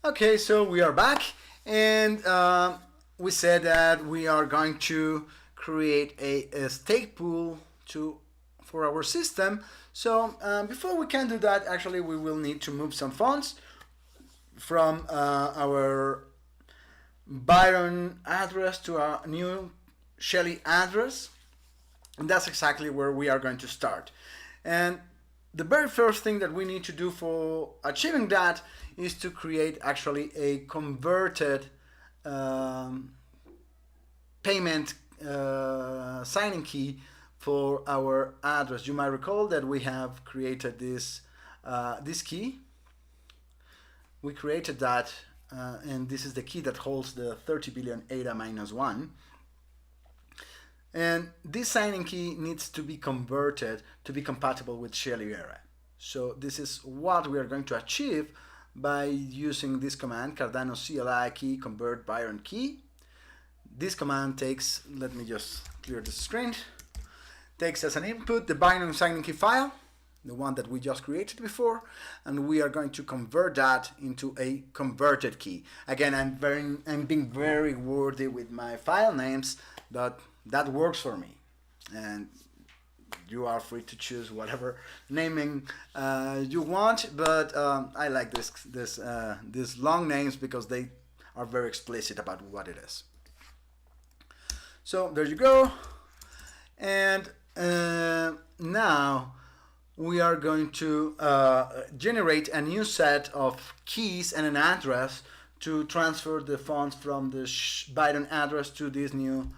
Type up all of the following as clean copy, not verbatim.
Okay, so we are back, and we said that we are going to create a stake pool for our system. So before we can do that, actually, we will need to move some funds from our Byron address to a new Shelly address, and that's exactly where we are going to start. And the very first thing that we need to do for achieving that is to create actually a converted payment signing key for our address. You might recall that we have created this key. We created that, and this is the key that holds the 30 billion ADA minus 1. And this signing key needs to be converted to be compatible with Shelly Era. So this is what we are going to achieve by using this command, Cardano CLI key convert Byron key. This command takes, let me just clear the screen, takes as an input the Byron signing key file, the one that we just created before, and we are going to convert that into a converted key. Again, I'm being very wordy with my file names, but that works for me, and you are free to choose whatever naming you want. But I like these long names because they are very explicit about what it is. So there you go, and now we are going to generate a new set of keys and an address to transfer the funds from the Byron address to this new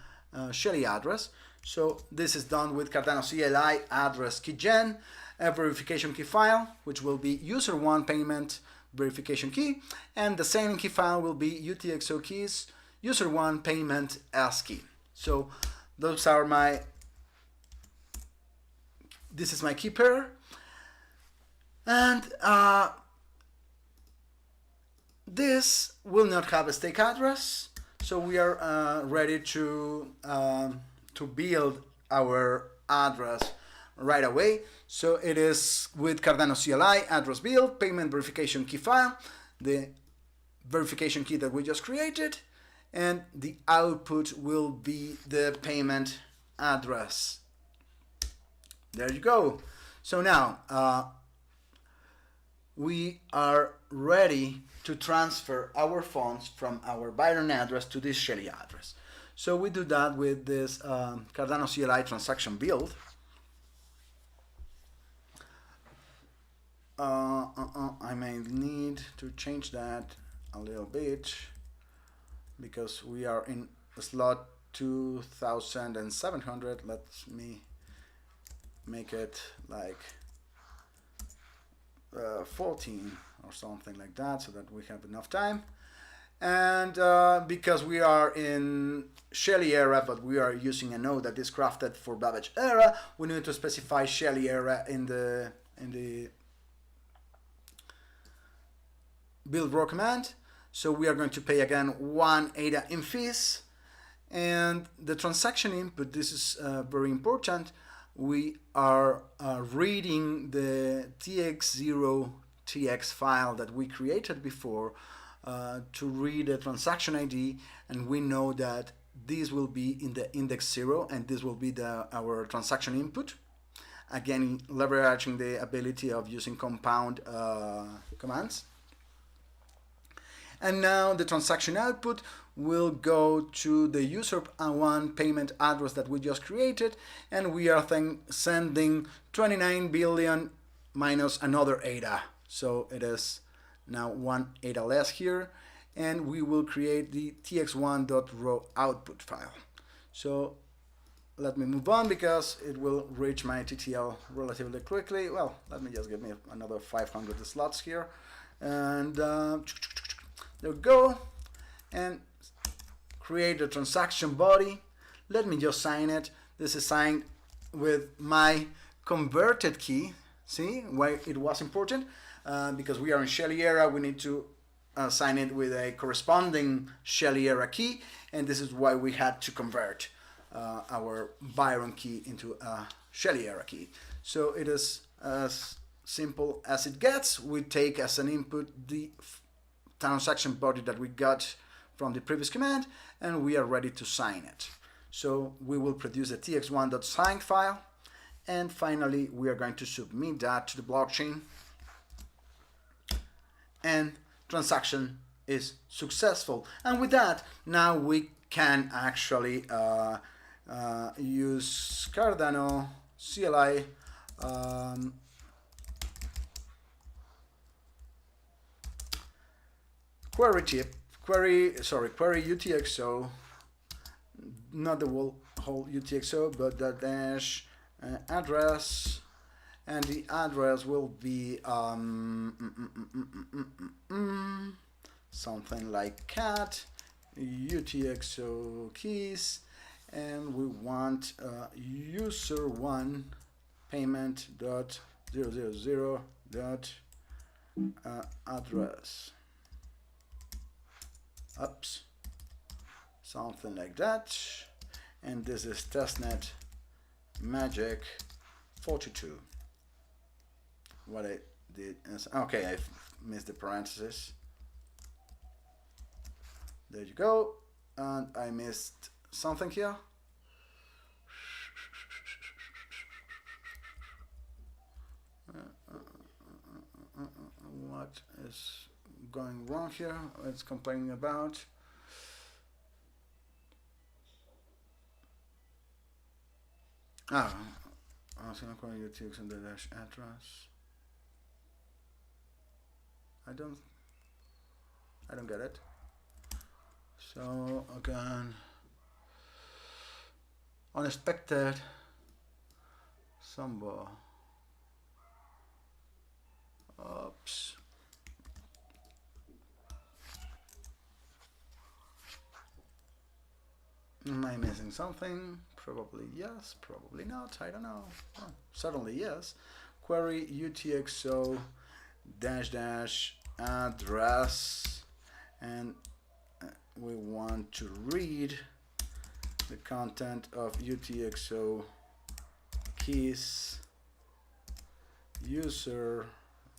Shelly address. So this is done with Cardano CLI address keygen, a verification key file, which will be user1 payment verification key, and the signing key file will be UTXO keys user1 payment ASCII. So those are this is my key pair, and this will not have a stake address. So we are ready to build our address right away. So it is with Cardano CLI address build payment verification key file, the verification key that we just created, and the output will be the payment address. There you go. So now we are ready to transfer our funds from our Byron address to this Shelly address. So we do that with this Cardano CLI transaction build. I may need to change that a little bit because we are in slot 2700. Let me make it like 14 or something like that, so that we have enough time. And because we are in Shelly era, but we are using a node that is crafted for Babbage era, we need to specify Shelly era in the build raw command. So we are going to pay again 1 ADA in fees, and the transaction input, this is very important. We are reading the TX0TX file that we created before to read the transaction ID, and we know that this will be in the index 0, and this will be our transaction input. Again, leveraging the ability of using compound commands. And now the transaction output will go to the user1 payment address that we just created, and we are sending 29 billion minus another ADA. So it is now 1 ADA less here, and we will create the tx1.raw output file. So let me move on because it will reach my TTL relatively quickly. Well, let me just give me another 500 slots here, and there we go, and create the transaction body. Let me just sign it. This is signed with my converted key. See why it was important? Because we are in Shelly era, we need to sign it with a corresponding Shelly era key, and this is why we had to convert our Byron key into a Shelly era key. So it is as simple as it gets. We take as an input the transaction body that we got from the previous command, and we are ready to sign it. So we will produce a tx1.signed file, and finally we are going to submit that to the blockchain, and transaction is successful. And with that, now we can actually use Cardano CLI query UTXO, not the whole UTXO, but the dash address, and the address will be something like cat UTXO keys, and we want user1 payment dot 000 dot address. Oops, something like that. And this is testnet magic 42. What I did is, okay, I missed the parentheses. There you go. And I missed something here. What is going wrong here? It's complaining about. I was going to call you UTX and the dash address. I don't get it. So again, unexpected Samba. Oops. Am I missing something? Probably yes, probably not, I don't know. Oh, certainly yes. Query UTXO dash dash address, and we want to read the content of UTXO keys user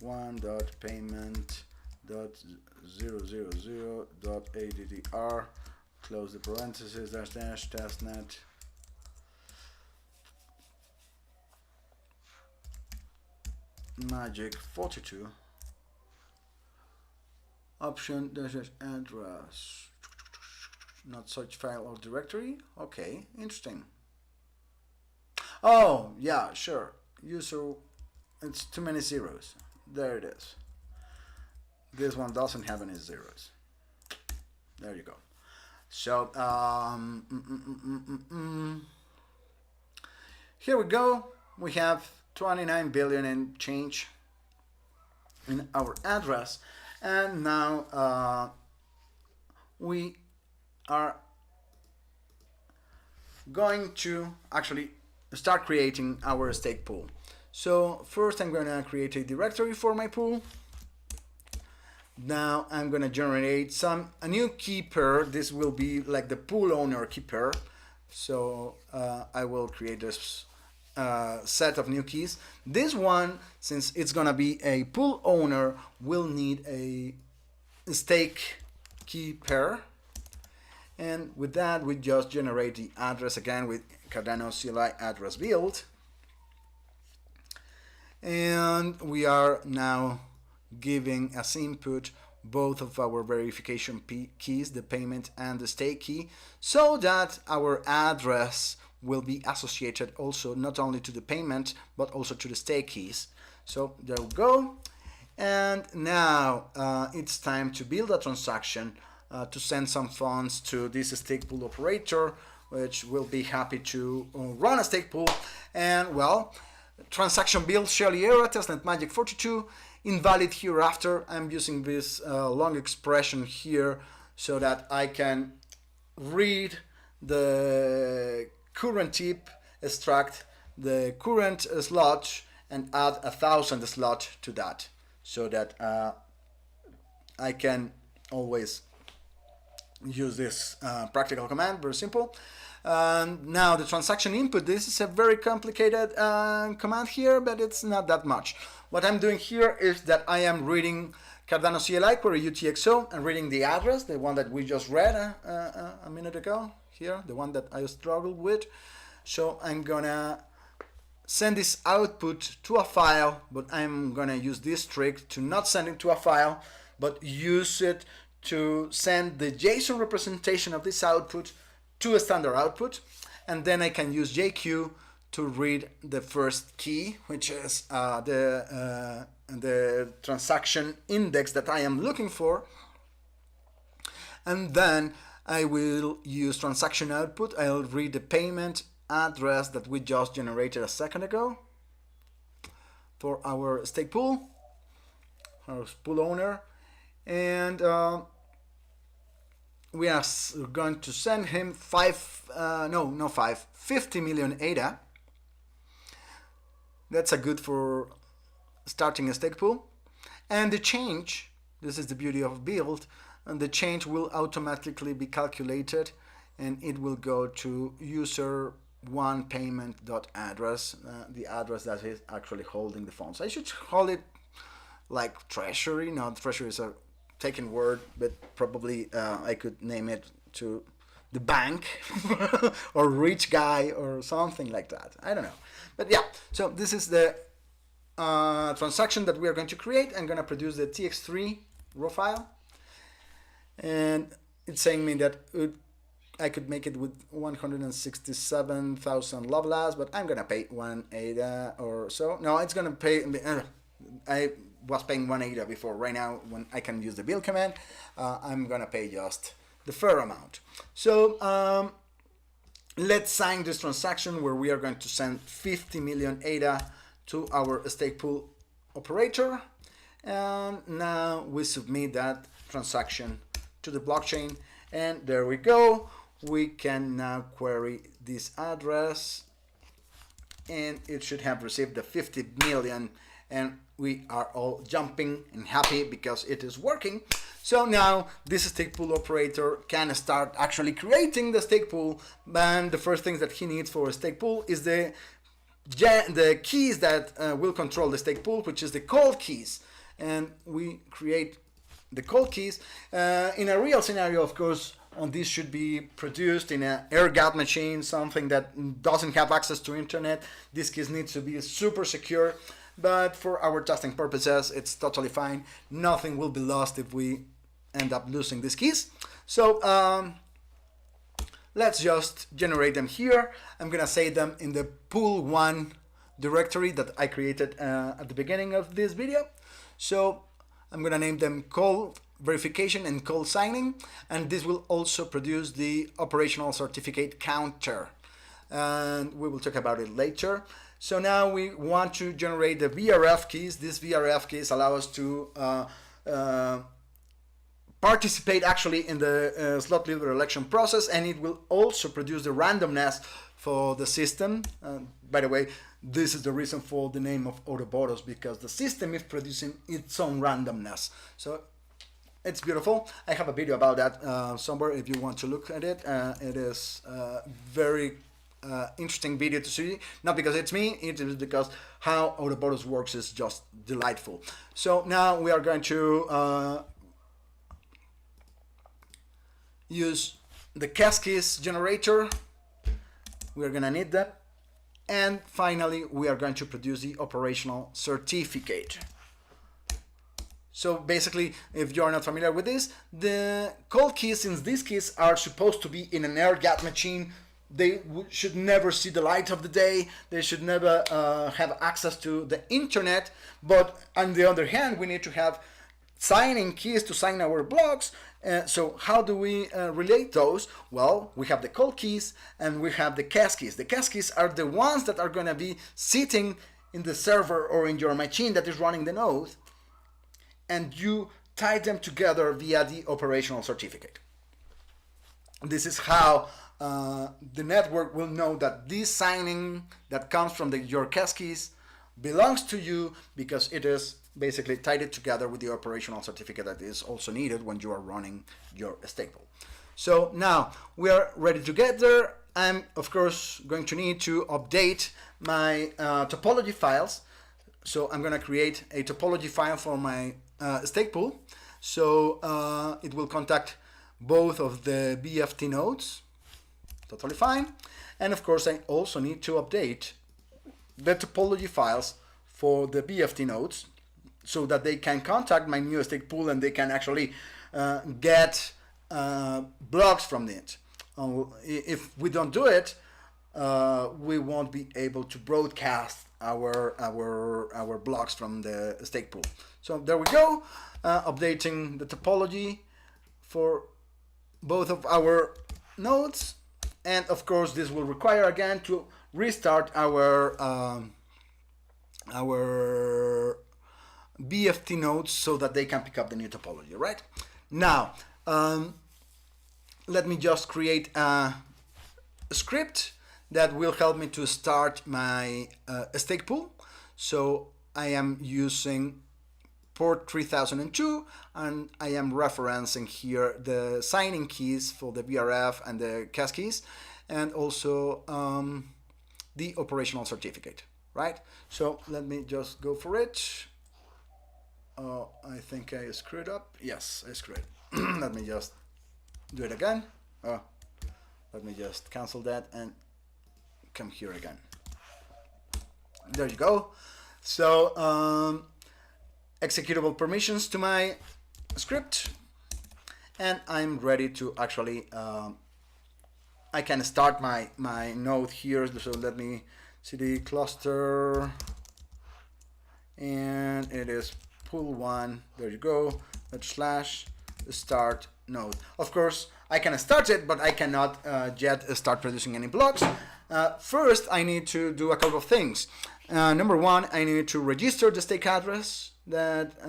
1.payment.000.addr, close the parentheses, dash dash testnet magic 42 option dash dash address, not such file or directory. Okay, interesting. Oh yeah, sure, user, it's too many zeros. There it is. This one doesn't have any zeros. There you go. So here we go. We have 29 billion and change in our address, and now we are going to actually start creating our stake pool. So first I'm going to create a directory for my pool. Now I'm going to generate a new key pair. This will be like the pool owner key pair. So I will create this set of new keys. This one, since it's going to be a pool owner, will need a stake key pair. And with that, we just generate the address again with Cardano CLI address build. And we are now giving as input both of our verification keys, the payment and the stake key, so that our address will be associated also not only to the payment but also to the stake keys. So there we go. And now it's time to build a transaction to send some funds to this stake pool operator, which will be happy to run a stake pool. And well, transaction build Shelly error testnet magic 42 invalid hereafter. I'm using this long expression here so that I can read the current tip, extract the current slot, and add 1,000 slot to that, so that I can always use this practical command. Very simple. Now the transaction input, this is a very complicated command here, but it's not that much. What I'm doing here is that I am reading Cardano CLI query UTXO and reading the address, the one that we just read a minute ago here, the one that I struggled with. So I'm gonna send this output to a file, but I'm gonna use this trick to not send it to a file, but use it to send the JSON representation of this output to a standard output, and then I can use JQ to read the first key, which is the transaction index that I am looking for, and then I will use transaction output. I'll read the payment address that we just generated a second ago for our stake pool, our pool owner, and we are going to send him 50 million ADA. That's a good for starting a stake pool. And the change, this is the beauty of Build, and the change will automatically be calculated, and it will go to user one payment.address, the address that is actually holding the funds. I should call it like treasury. No, treasury is a taken word, but probably I could name it to the bank or rich guy or something like that. I don't know. But yeah, so this is the transaction that we are going to create. I'm going to produce the TX3 raw file. And it's saying me that I could make it with 167,000 Lovelas, but I'm going to pay 1 ADA or so. No, it's going to pay... I was paying 1 ADA before. Right now, when I can use the build command, I'm going to pay just the fair amount. So let's sign this transaction where we are going to send 50 million ADA to our stake pool operator. And now we submit that transaction to the blockchain. And there we go. We can now query this address. And it should have received the 50 million. And we are all jumping and happy because it is working. So now this stake pool operator can start actually creating the stake pool. And the first thing that he needs for a stake pool is the keys that will control the stake pool, which is the cold keys. And we create the cold keys. In a real scenario, of course, this should be produced in an air-gapped machine, something that doesn't have access to internet. These keys need to be super secure. But for our testing purposes, it's totally fine. Nothing will be lost if we end up losing these keys. So let's just generate them here. I'm gonna save them in the pool1 directory that I created at the beginning of this video. So I'm gonna name them cold verification and cold signing, and this will also produce the operational certificate counter. And we will talk about it later. So now we want to generate the VRF keys. These VRF keys allow us to participate actually in the slot leader election process, and it will also produce the randomness for the system. By the way, this is the reason for the name of Ouroboros, because the system is producing its own randomness. So it's beautiful. I have a video about that somewhere if you want to look at it. It is very interesting video to see, not because it's me, it is because how Ouroboros works is just delightful. So now we are going to use the Caskeys generator. We're gonna need that. And finally, we are going to produce the operational certificate. So basically, if you're not familiar with this, the cold keys, since these keys are supposed to be in an air-gapped machine, they should never see the light of the day. They should never have access to the internet. But on the other hand, we need to have signing keys to sign our blocks. So how do we relate those? Well, we have the cold keys and we have the Caskeys. The Caskeys are the ones that are going to be sitting in the server or in your machine that is running the node, and you tie them together via the operational certificate. This is how the network will know that this signing that comes from your Caskeys belongs to you, because it is basically tied it together with the operational certificate that is also needed when you are running your stake pool. So now we are ready to get there. I'm of course going to need to update my topology files. So I'm going to create a topology file for my stake pool. So it will contact both of the BFT nodes, totally fine. And of course, I also need to update the topology files for the BFT nodes so that they can contact my new stake pool and they can actually get blocks from it. If we don't do it, we won't be able to broadcast our blocks from the stake pool. So there we go, updating the topology for both of our nodes, and of course this will require again to restart our BFT nodes so that they can pick up the new topology. Right now, let me just create a script that will help me to start my stake pool. So I am using port 3002 and I am referencing here the signing keys for the BRF and the CAS keys, and also the operational certificate, right? So let me just go for it. I think I screwed up. Yes, I screwed. Let me just do it again. Let me just cancel that and come here again. There you go. So executable permissions to my script, and I'm ready to actually I can start my node here. So let me see the cluster, and it is pool 1. There you go. Let's / start node. Of course I can start it, but I cannot yet start producing any blocks. First I need to do a couple of things. Number one, I need to register the stake address that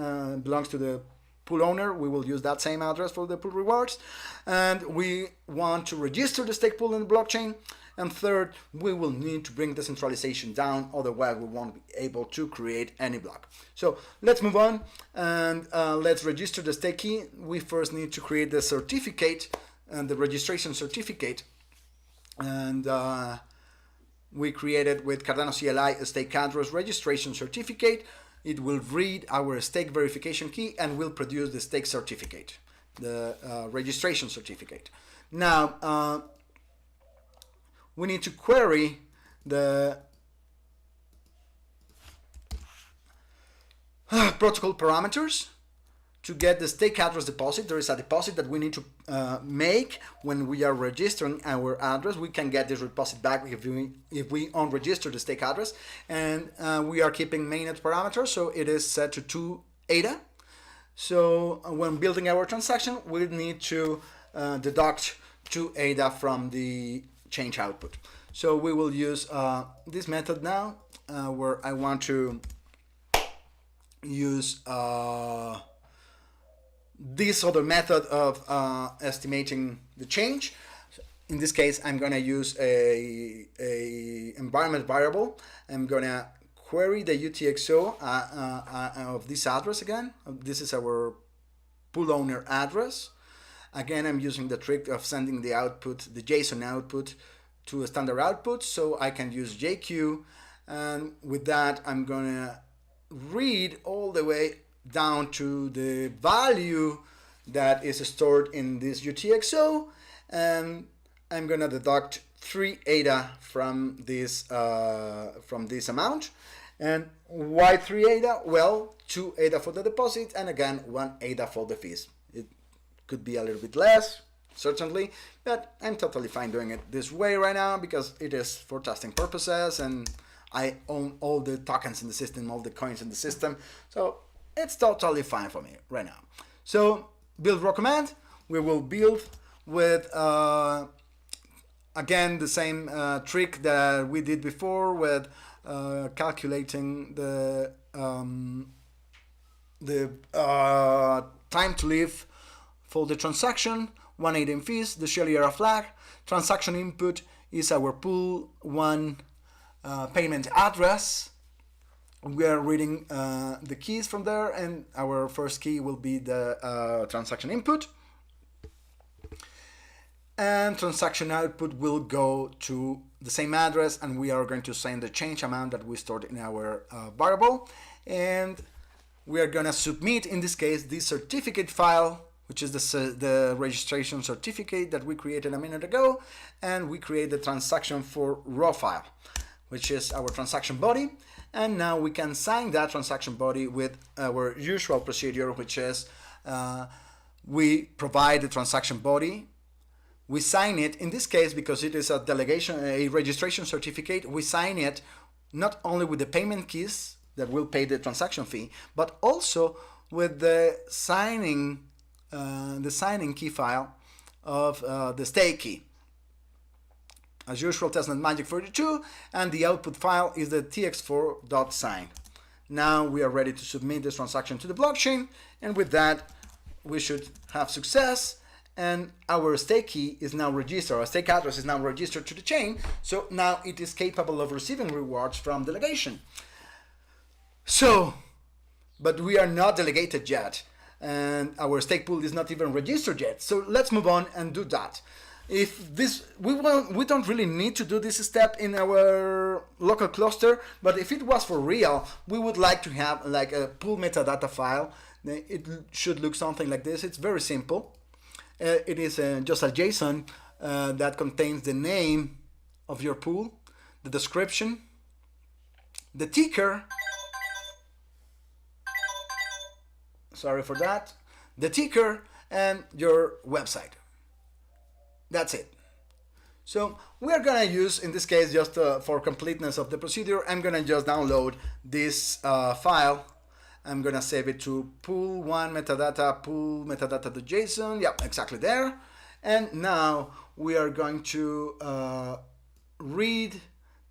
belongs to the pool owner. We will use that same address for the pool rewards. And we want to register the stake pool in the blockchain. And third, we will need to bring the centralization down, otherwise we won't be able to create any block. So let's move on and let's register the stake key. We first need to create the certificate and the registration certificate. And we created with Cardano CLI a stake address registration certificate. It will read our stake verification key and will produce the stake certificate, the registration certificate. Now, we need to query the protocol parameters to get the stake address deposit. There is a deposit that we need to make when we are registering our address. We can get this deposit back if we unregister the stake address, and we are keeping mainnet parameters, so it is set to 2 ADA. So when building our transaction, we need to deduct 2 ADA from the change output. So we will use this method now, where I want to use this other method of estimating the change. In this case, I'm going to use a environment variable. I'm going to query the UTXO of this address again. This is our pool owner address. Again, I'm using the trick of sending the output, the JSON output, to a standard output, so I can use JQ, and with that I'm going to read all the way down to the value that is stored in this UTXO, and I'm going to deduct 3 ADA from this amount. And why 3 ADA? Well, 2 ADA for the deposit, and again 1 ADA for the fees. It could be a little bit less, certainly, but I'm totally fine doing it this way right now because it is for testing purposes and I own all the tokens in the system, all the coins in the system, so it's totally fine for me right now. So build raw command, we will build with again the same trick that we did before with calculating the time to live for the transaction, 180 in fees, the Shell era flag. Transaction input is our pool 1 payment address. We are reading the keys from there, and our first key will be the transaction input. And transaction output will go to the same address, and we are going to send the change amount that we stored in our variable. And we are gonna submit, in this case, this certificate file, which is the registration certificate that we created a minute ago, and we create the transaction for raw file, which is our transaction body. And now we can sign that transaction body with our usual procedure, which is we provide the transaction body, we sign it. In this case, because it is a registration certificate, we sign it not only with the payment keys that will pay the transaction fee, but also with the signing key file of the stake key. As usual, testnet magic 42, and the output file is the tx4.sign. Now we are ready to submit this transaction to the blockchain, and with that we should have success, and our stake key is now registered, our stake address is now registered to the chain, so now it is capable of receiving rewards from delegation. So, but we are not delegated yet, and our stake pool is not even registered yet, so let's move on and do that. If this, we don't really need to do this step in our local cluster, but if it was for real, we would like to have like a pool metadata file. It should look something like this. It's very simple. It is just a JSON that contains the name of your pool, the description, the ticker, sorry for that, the ticker, and your website. That's it. So we are gonna use, in this case, just for completeness of the procedure, I'm gonna just download this file. I'm gonna save it to pool1 metadata, pool metadata.json. Yeah, exactly there. And now we are going to read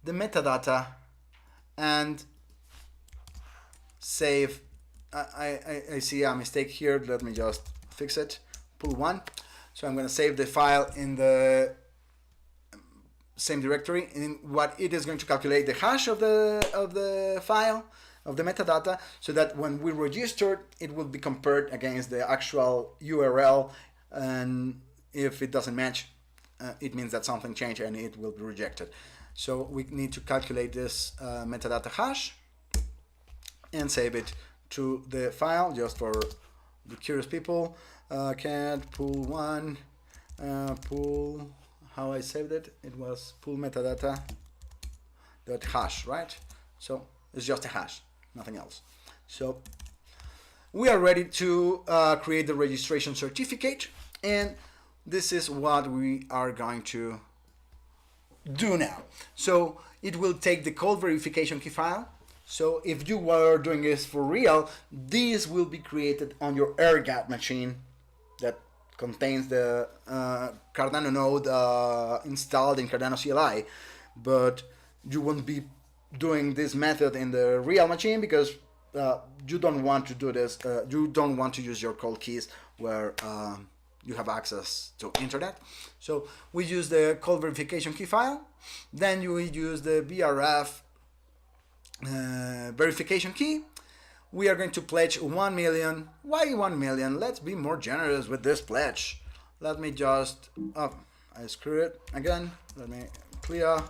the metadata and save. I see a mistake here. Let me just fix it. Pool1. So I'm going to save the file in the same directory. In what it is going to calculate the hash of the file, of the metadata, so that when we register, it will be compared against the actual URL, and if it doesn't match, it means that something changed and it will be rejected. So we need to calculate this metadata hash and save it to the file, just for the curious people. Cat pool1 pool, how I saved it, it was pool metadata dot hash, right? So it's just a hash, nothing else. So we are ready to create the registration certificate, and this is what we are going to do now. So it will take the cold verification key file. So if you were doing this for real, this will be created on your airgap machine that contains the Cardano node installed in Cardano CLI, but you won't be doing this method in the real machine because you don't want to do this. You don't want to use your cold keys where you have access to internet. So we use the cold verification key file. Then you use the BRF verification key. We are going to pledge 1 million. Why 1 million? Let's be more generous with this pledge. Let me just, I screw it again. Let me clear,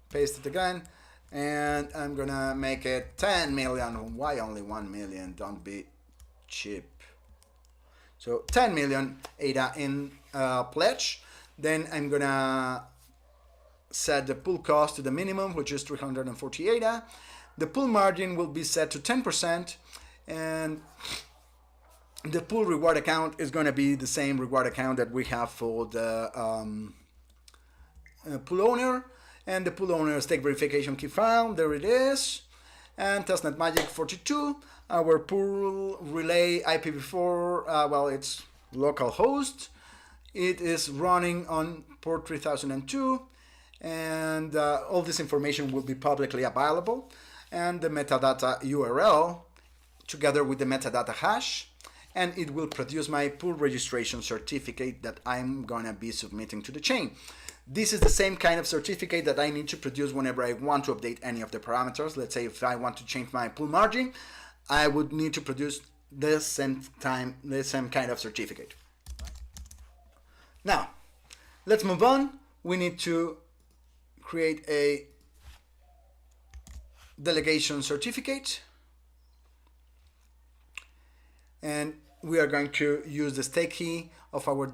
paste it again, and I'm gonna make it 10 million. Why only 1 million? Don't be cheap. So 10 million ADA in pledge. Then I'm gonna set the pool cost to the minimum, which is 340 ADA. The pool margin will be set to 10%, and the pool reward account is going to be the same reward account that we have for the pool owner, and the pool owner stake verification key file, there it is, and testnet magic 42, our pool relay IPv4, well, it's local host, it is running on port 3002, and all this information will be publicly available, and the metadata URL together with the metadata hash, and it will produce my pool registration certificate that I'm gonna be submitting to the chain. This is the same kind of certificate that I need to produce whenever I want to update any of the parameters. Let's say if I want to change my pool margin, I would need to produce the same kind of certificate. Now, let's move on. We need to create a delegation certificate. and we are going to use the stake key of our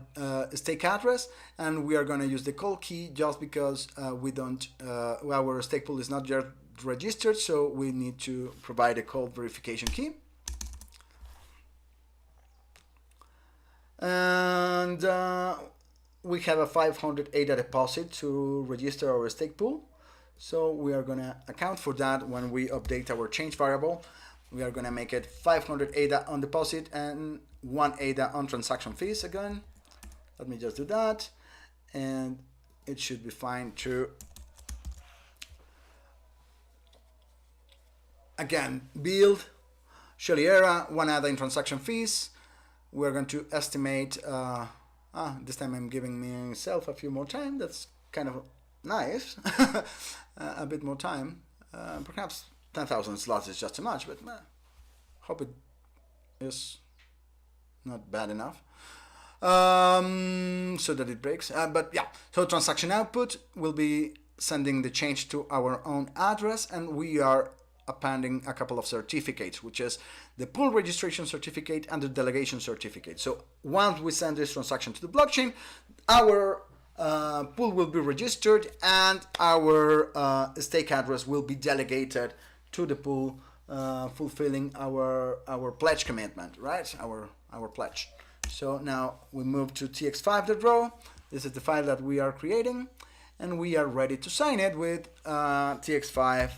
stake address, and we are going to use the call key just because we don't our stake pool is not yet registered, so we need to provide a call verification key. And we have a 500 ADA deposit to register our stake pool, so we are going to account for that when we update our change variable. We are going to make it 500 ADA on deposit and 1 ADA on transaction fees again. Let me just do that, and it should be fine to again build Shelley-Era, 1 ADA in transaction fees. We're going to estimate, this time I'm giving myself a few more time. That's kind of nice. A bit more time. Perhaps 10,000 slots is just too much, but hope it is not bad enough. So that it breaks. But yeah, so transaction output will be sending the change to our own address, and we are appending a couple of certificates, which is the pool registration certificate and the delegation certificate. So once we send this transaction to the blockchain, our pool will be registered and our stake address will be delegated to the pool, fulfilling our pledge commitment, right? Our pledge. So now we move to tx5.ro. This is the file that we are creating, and we are ready to sign it with tx5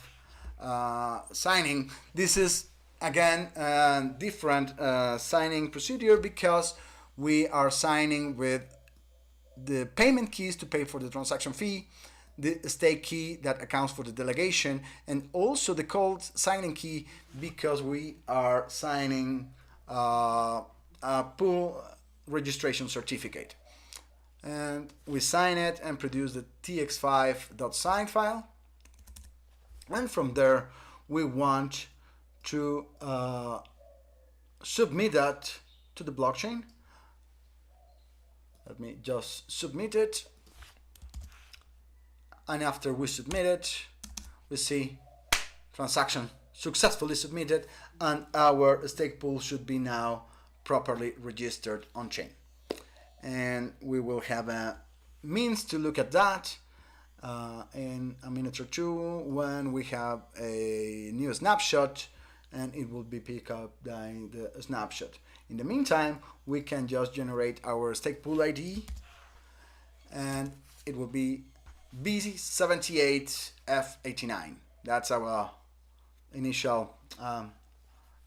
signing. This is again a different signing procedure because we are signing with the payment keys to pay for the transaction fee, the stake key that accounts for the delegation, and also the cold signing key because we are signing a pool registration certificate. And we sign it and produce the tx5.sign file. And from there, we want to submit that to the blockchain. Let me just submit it. And after we submit it, we see transaction successfully submitted, and our stake pool should be now properly registered on chain. And we will have a means to look at that in a minute or two when we have a new snapshot, and it will be picked up by the snapshot. In the meantime, we can just generate our stake pool ID, and it will be BC78F89. That's our initial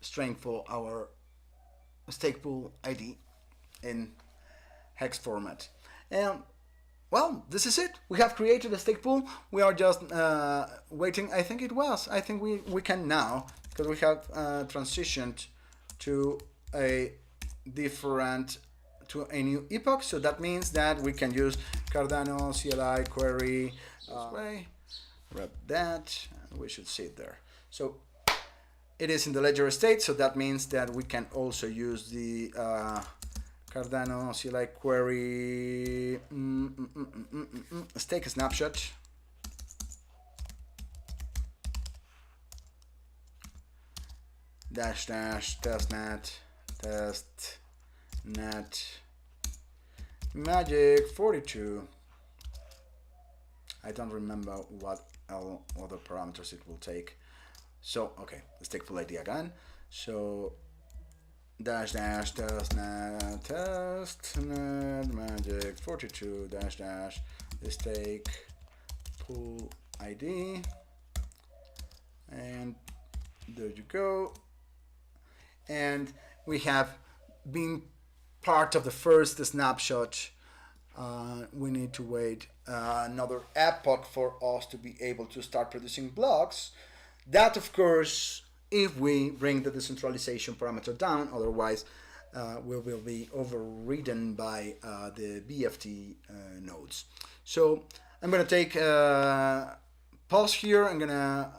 string for our stake pool ID in hex format. And well, this is it. We have created a stake pool. We are just waiting. I think we can now, because we have transitioned to a new epoch. So that means that we can use Cardano CLI query. Grab that, and we should see it there. So it is in the ledger state. So that means that we can also use the Cardano CLI query stake snapshot. -- testnet magic 42. I don't remember what other parameters it will take. So okay, let's take full ID again. So -- testnet magic 42 -- stake pool ID, and there you go. And we have been part of the first snapshot. We need to wait another epoch for us to be able to start producing blocks. That, of course, if we bring the decentralization parameter down, otherwise we will be overridden by the BFT nodes. So I'm going to take pause here. I'm going to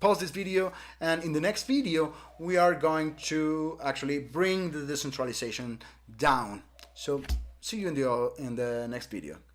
pause this video, and in the next video we are going to actually bring the decentralization down. So see you in the next video.